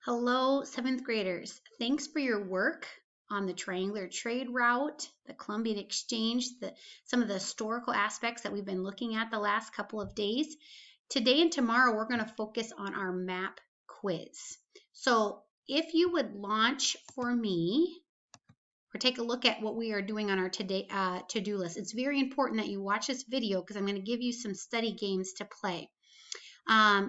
Hello, seventh graders. Thanks for your work on the triangular trade route, the Columbian Exchange, some of the historical aspects that we've been looking at the last couple of days. Today and tomorrow, we're going to focus on our map quiz. So if you would launch for me, or take a look at what we are doing on our today to-do list. It's very important that you watch this video because I'm going to give you some study games to play.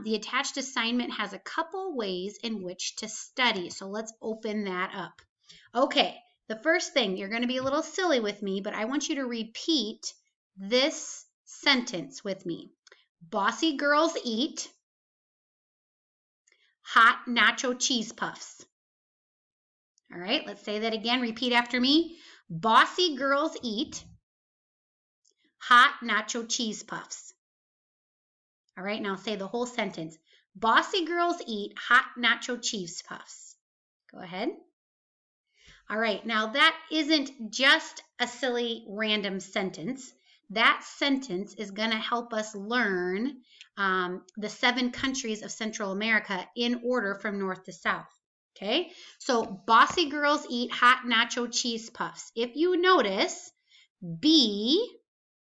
The attached assignment has a couple ways in which to study. So let's open that up. Okay, the first thing, you're going to be a little silly with me, but I want you to repeat this sentence with me. Bossy girls eat hot nacho cheese puffs. All right, let's say that again. Repeat after me. Bossy girls eat hot nacho cheese puffs. All right, now say the whole sentence. Bossy girls eat hot nacho cheese puffs. Go ahead. All right, now that isn't just a silly random sentence. That sentence is going to help us learn the 7 countries of Central America in order from north to south. Okay, so bossy girls eat hot nacho cheese puffs. If you notice, B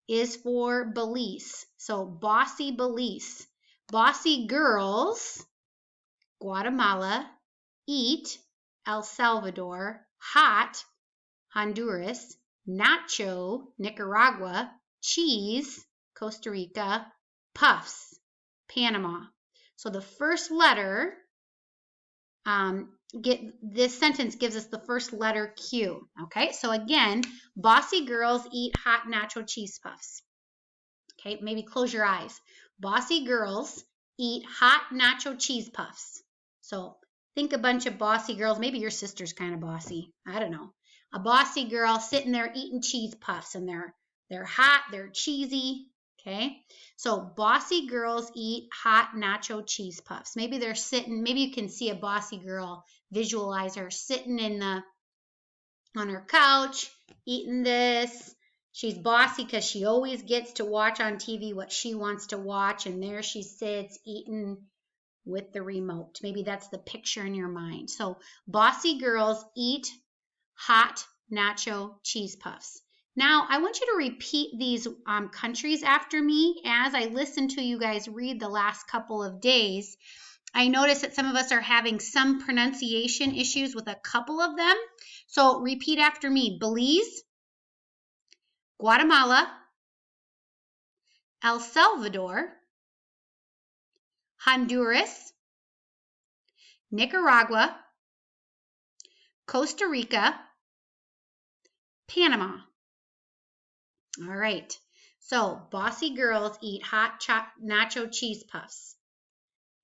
is for Belize. So bossy Belize. Bossy girls, Guatemala, eat, El Salvador, hot, Honduras, nacho, Nicaragua, cheese, Costa Rica, puffs, Panama. So the first letter, this sentence gives us the first letter Q. Okay, so again, bossy girls eat hot nacho cheese puffs. Okay, maybe close your eyes. Bossy girls eat hot nacho cheese puffs. So think a bunch of bossy girls. Maybe your sister's kind of bossy. I don't know. A bossy girl sitting there eating cheese puffs, and they're hot, they're cheesy. Okay, so bossy girls eat hot nacho cheese puffs. Maybe they're sitting, maybe you can see a bossy girl, visualize her sitting on her couch, eating this. She's bossy because she always gets to watch on TV what she wants to watch, and there she sits eating with the remote. Maybe that's the picture in your mind. So bossy girls eat hot nacho cheese puffs. Now, I want you to repeat these countries after me as I listen to you guys read the last couple of days. I notice that some of us are having some pronunciation issues with a couple of them. So repeat after me. Belize, Guatemala, El Salvador, Honduras, Nicaragua, Costa Rica, Panama. All right, so bossy girls eat hot nacho cheese puffs.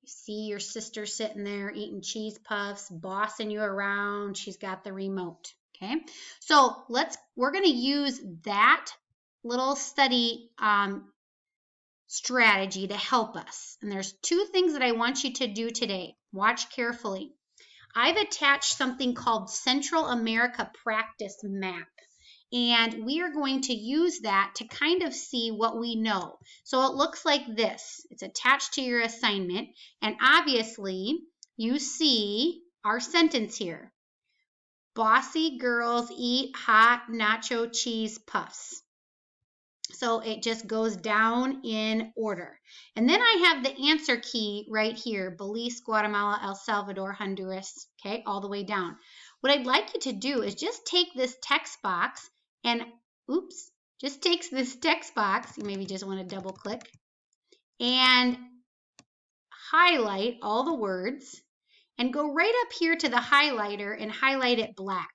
You see your sister sitting there eating cheese puffs, bossing you around. She's got the remote. Okay, so we're going to use that little study strategy to help us. And there's 2 things that I want you to do today. Watch carefully. I've attached something called Central America Practice Map. And we are going to use that to kind of see what we know. So it looks like this. It's attached to your assignment. And obviously, you see our sentence here. Bossy girls eat hot nacho cheese puffs. So it just goes down in order. And then I have the answer key right here. Belize, Guatemala, El Salvador, Honduras. Okay, all the way down. What I'd like you to do is just take this text box and, just takes this text box, you maybe just want to double click, and highlight all the words, and go right up here to the highlighter and highlight it black.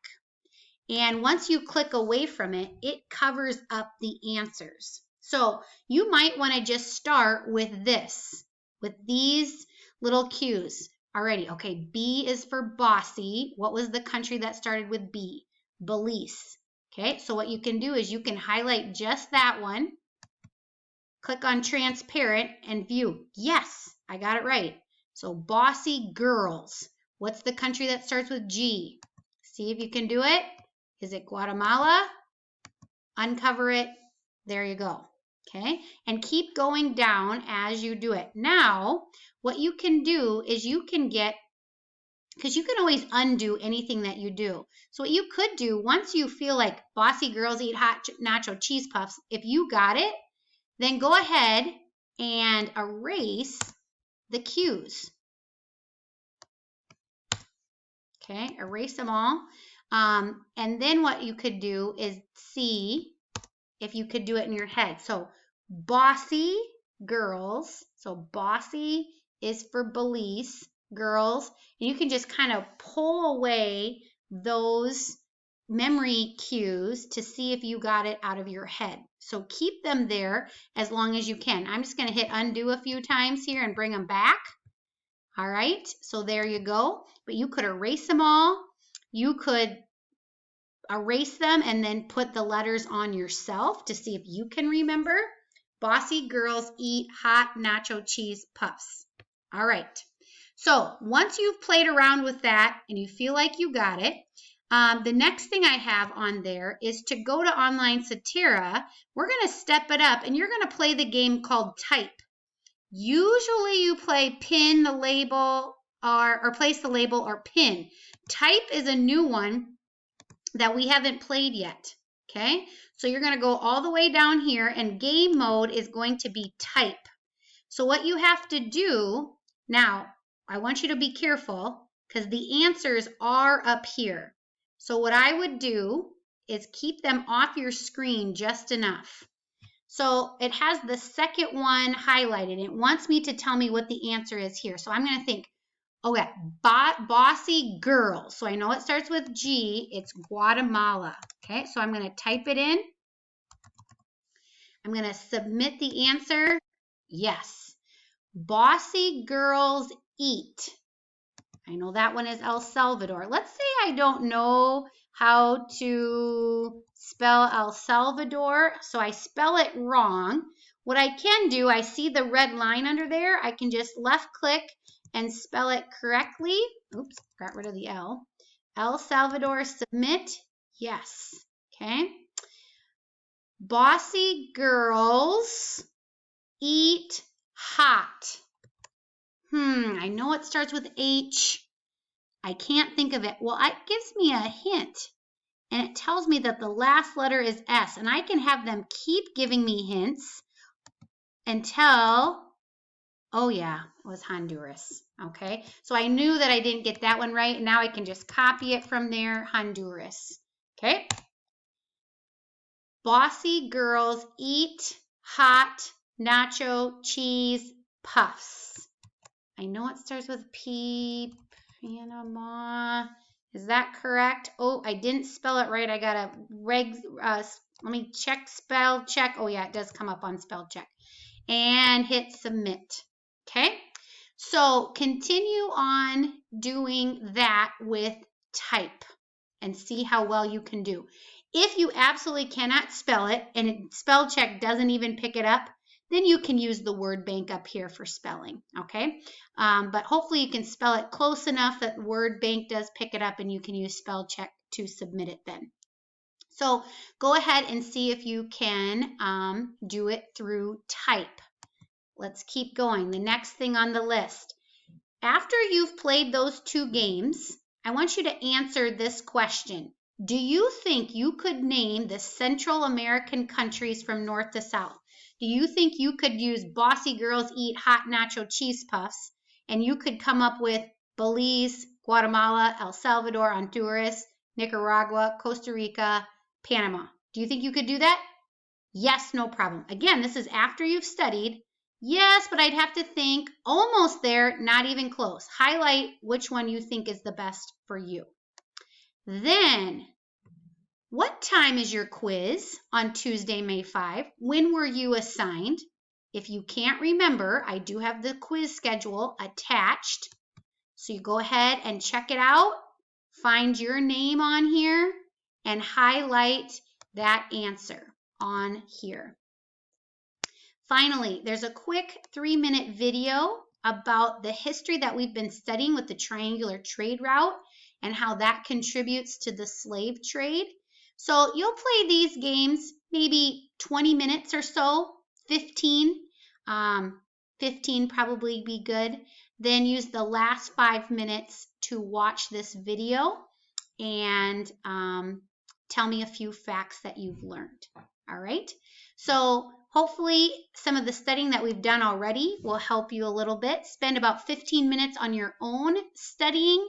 And once you click away from it, it covers up the answers. So you might want to just start with this, with these little cues. Alrighty, okay, B is for bossy. What was the country that started with B? Belize. Okay, so what you can do is you can highlight just that one, click on transparent and view. Yes, I got it right. So bossy girls. What's the country that starts with G? See if you can do it. Is it Guatemala? Uncover it. There you go. Okay, and keep going down as you do it. Now, what you can do is you can get because you can always undo anything that you do. So what you could do, once you feel like bossy girls eat hot nacho cheese puffs, if you got it, then go ahead and erase the cues. Okay, erase them all. And then what you could do is see if you could do it in your head. So bossy girls. So bossy is for Belize girls. And you can just kind of pull away those memory cues to see if you got it out of your head. So keep them there as long as you can. I'm just going to hit undo a few times here and bring them back. All right, so there you go. But you could erase them all. You could erase them and then put the letters on yourself to see if you can remember. Bossy girls eat hot nacho cheese puffs. All right. So once you've played around with that and you feel like you got it, the next thing I have on there is to go to Online Satira. We're going to step it up and you're going to play the game called Type. Usually you play pin the label or place the label or pin. Type is a new one that we haven't played yet. Okay, so you're going to go all the way down here and game mode is going to be type. So what you have to do now, I want you to be careful because the answers are up here. So what I would do is keep them off your screen just enough. So it has the second one highlighted. It wants me to tell me what the answer is here. So I'm going to think, okay, bossy girl. So I know it starts with G. It's Guatemala. Okay, so I'm going to type it in. I'm going to submit the answer. Yes. Bossy girls eat. I know that one is El Salvador. Let's say I don't know how to spell El Salvador, so I spell it wrong. What I can do, I see the red line under there. I can just left click and spell it correctly. Oops, got rid of the L. El Salvador, submit. Yes. Okay. Bossy girls eat hot. I know it starts with H. I can't think of it. Well, it gives me a hint. And it tells me that the last letter is S. And I can have them keep giving me hints until, oh yeah, it was Honduras. Okay, so I knew that I didn't get that one right. And now I can just copy it from there, Honduras. Okay. Bossy girls eat hot nacho cheese puffs. I know it starts with P, Panama. Is that correct? Oh, I didn't spell it right. I got a let me check, spell check. Oh yeah, it does come up on spell check. And hit submit. Okay. So continue on doing that with type and see how well you can do. If you absolutely cannot spell it and spell check doesn't even pick it up, then you can use the word bank up here for spelling, okay? But hopefully you can spell it close enough that word bank does pick it up and you can use spell check to submit it then. So go ahead and see if you can do it through type. Let's keep going. The next thing on the list. After you've played those two games, I want you to answer this question. Do you think you could name the Central American countries from north to south? Do you think you could use bossy girls eat hot nacho cheese puffs and you could come up with Belize, Guatemala, El Salvador, Honduras, Nicaragua, Costa Rica, Panama? Do you think you could do that? Yes, no problem. Again, this is after you've studied. Yes, but I'd have to think almost there, not even close. Highlight which one you think is the best for you. Then, what time is your quiz on Tuesday, May 5? When were you assigned? If you can't remember, I do have the quiz schedule attached. So you go ahead and check it out, find your name on here, and highlight that answer on here. Finally, there's a quick 3-minute video about the history that we've been studying with the triangular trade route and how that contributes to the slave trade. So you'll play these games maybe 20 minutes or so, 15. 15 probably be good. then use the last 5 minutes to watch this video and tell me a few facts that you've learned. All right. So hopefully some of the studying that we've done already will help you a little bit. Spend about 15 minutes on your own studying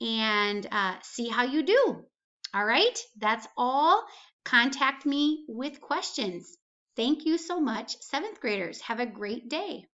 and see how you do. All right. That's all. Contact me with questions. Thank you so much, 7th graders. Have a great day.